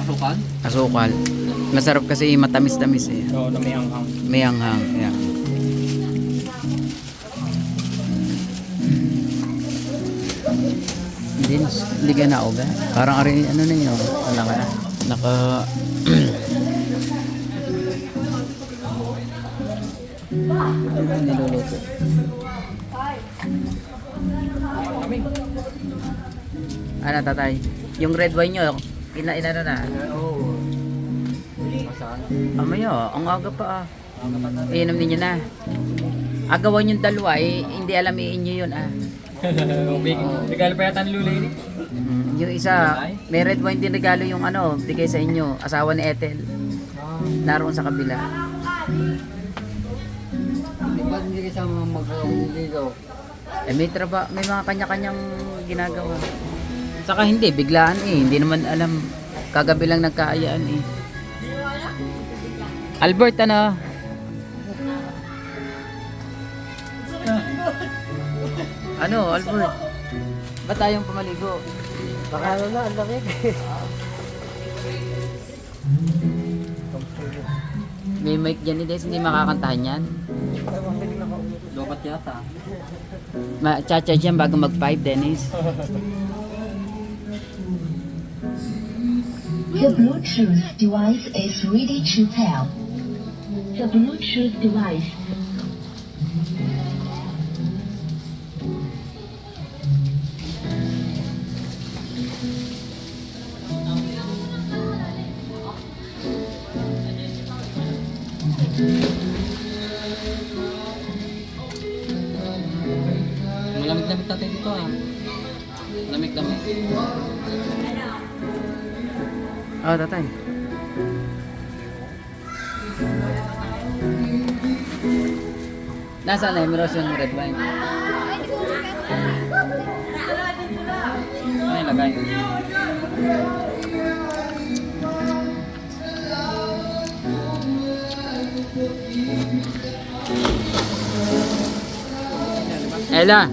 Asukal? Asukal. Masarap kasi matamis-tamis eh. Oo, na may anghang. May anghang. Yeah. Hindi ka na uga. Parang ari ano na yun. Wala ka na. Naka niluluto. Ano tatay? Yung red wine nyo, inano na? Oo. Masaan? Amaya, ang aga pa ah. Iinom ninyo na. Agawan yung dalawa eh, hindi alam iinyo yun ah. Regalo pa yata ni Lula yun eh. Yung isa, may red wine din regalo yung ano, bigay sa inyo, asawa ni Ethel. Naroon sa kabila. Di ba hindi kasama mag-awin dito? Eh may may mga kanya-kanyang ginagawa. Saka hindi, biglaan eh, hindi naman alam. Kagabi lang nagkaayaan eh. Albert ano? Ano, Albert? Ba't tayong pumaligo? Baka ano na, ang lamig. May mic dyan ni Des, hindi makakantahan yan. Lobat yata. Ma-cha-cha dyan bago mag-5, Dennis. The Bluetooth device is ready to pair. The Bluetooth device. Malamig-lamig tatay dito ah. Lamig-lamig. Oh, tatay. Nasaan na yung yung red wine? Ano yung lagay? Ella!